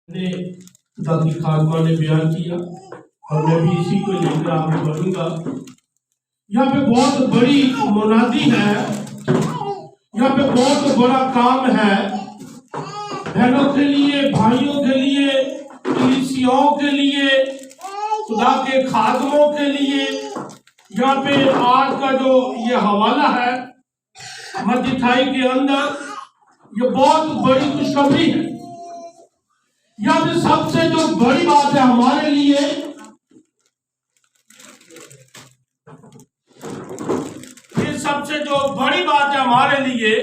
ने दादी खालमा ने बयान किया और मैं भी इसी को लेकर आगे बढ़ूंगा। यहाँ पे बहुत बड़ी मुनादी है, यहाँ पे बहुत बड़ा काम है बहनों के लिए, भाइयों के लिए, कलीसियाओं के लिए, खुदा के खादमों के लिए। यहाँ पे आज का जो ये हवाला है मत्ती के अंदर, ये बहुत बड़ी खुशखबरी है। यहाँ पे सबसे जो बड़ी बात है हमारे लिए, ये सबसे जो बड़ी बात है हमारे लिए,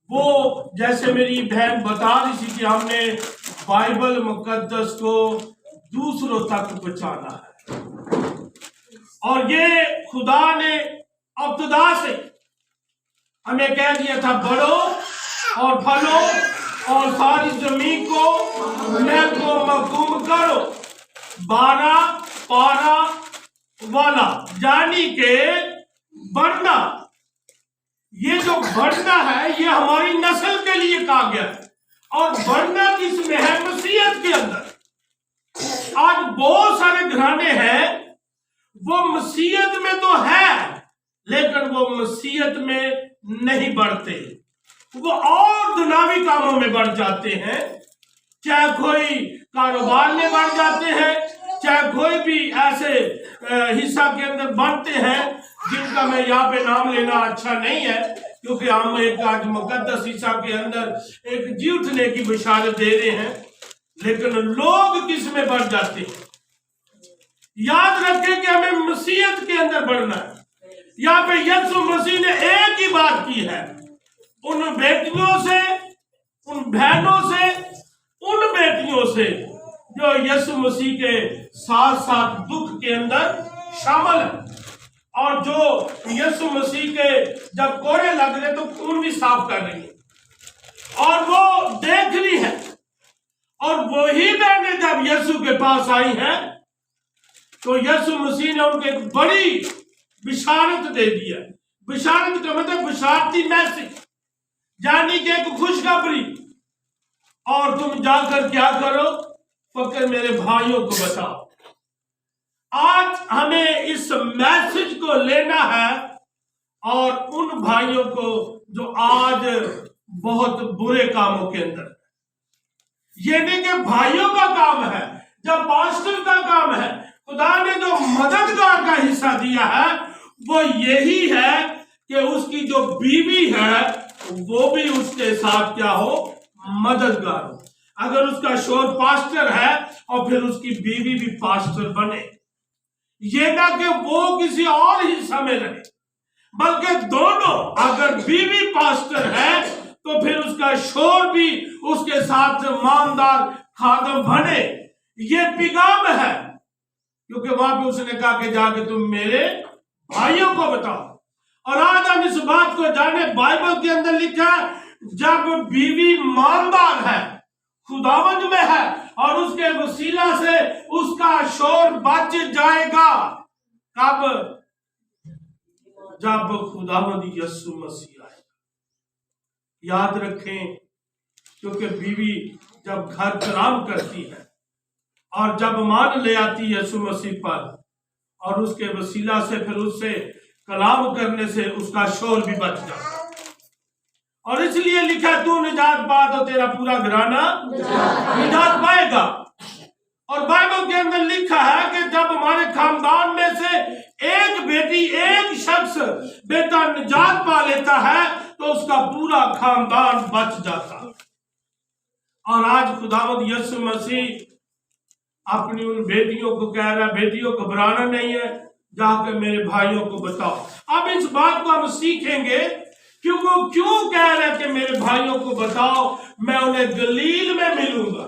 वो जैसे मेरी बहन बता रही थी कि हमने बाइबल मुकद्दस को दूसरों तक पहुंचाना है। और ये खुदा ने इब्तिदा से हमें कह दिया था, बढ़ो और फलो और सारी जमीन को महको महकूम करो, बारा पारा वाला, यानी के बढ़ना। ये जो बढ़ना है ये हमारी नस्ल के लिए कहा गया है। और बढ़ना किसमें है? मसीहत के अंदर। आज बहुत सारे घराने हैं, वो मसीहत में तो है लेकिन वो मसीहत में नहीं बढ़ते, वो और दुनियावी कामों में बढ़ जाते हैं। चाहे कोई कारोबार में बढ़ जाते हैं, चाहे कोई भी ऐसे हिस्सा के अंदर बढ़ते हैं जिनका मैं यहाँ पे नाम लेना अच्छा नहीं है, क्योंकि हम एक आज मुकद्दस हिस्सा के अंदर एक जी उठने की बशारत दे रहे हैं। लेकिन लोग किस में बढ़ जाते हैं? याद रखें कि हमें मसीहत के अंदर बढ़ना है। यहाँ पे यीशु मसीह ने एक ही बात की है, उन बेटियों से, उन बहनों से, उन बेटियों से जो यीशु मसीह के साथ साथ दुख के अंदर शामिल है, और जो यीशु मसीह के जब कोड़े लग रहे तो खून भी साफ कर रही है और वो देख रही है। और वही बहनें जब यीशु के पास आई हैं तो यीशु मसीह ने उनको एक बड़ी बिशारत दे दिया। बिशारत का मतलब बिशारती मैसेज, यानी कि एक खुशखबरी। और तुम जाकर क्या करो? फकर मेरे भाइयों को बताओ। आज हमें इस मैसेज को लेना है और उन भाइयों को जो आज बहुत बुरे कामों के अंदर, ये नहीं कि भाइयों का काम है, जब पास्टर का काम है। खुदा ने जो मददगार का हिस्सा दिया है वो यही है कि उसकी जो बीवी है वो भी उसके साथ क्या हो? मददगार हो। अगर उसका शोर पास्टर है और फिर उसकी बीवी भी पास्टर बने, ये ना कि वो किसी और हिस्सा में रहे, बल्कि दोनों, अगर बीवी पास्टर है तो फिर उसका शोर भी उसके साथ ईमानदार खादम बने। ये पैगाम है, क्योंकि वहां पे उसने कहा कि जाके तुम मेरे भाइयों को बताओ। और आज हम इस बात को जाने, बाइबल के अंदर लिखा है जब बीवी ईमानदार है, खुदावंद में है, और उसके वसीला से उसका शोर बच जाएगा। कब? जब खुदावंद यीशु मसीह आएगा। याद रखें, क्योंकि बीवी जब घर कलाम करती है और जब मान ले आती है यीशु मसीह पर, और उसके वसीला से फिर उससे कलाम करने से उसका शोर भी बच जाता है। और इसलिए लिखा, तू निजात पा तो तेरा पूरा घराना निजात पाएगा। और बाइबल के अंदर लिखा है कि जब हमारे खानदान में से एक बेटी, एक शख्स बेटा निजात पा लेता है तो उसका पूरा खानदान बच जाता है। और आज खुदावंद यीशु मसीह अपनी उन बेटियों को कह रहा है, बेटियों घबराना नहीं है, जाकर मेरे भाइयों को बताओ। अब इस बात को हम सीखेंगे कि वो क्यों कह रहे कि मेरे भाइयों को बताओ, मैं उन्हें गलील में मिलूंगा।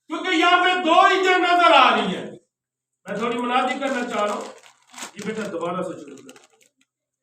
क्योंकि यहाँ पे दो चीजें नजर आ रही है। मैं थोड़ी मुनादी करना चाह रहा हूं। ये बेटा दोबारा से शुरू कर।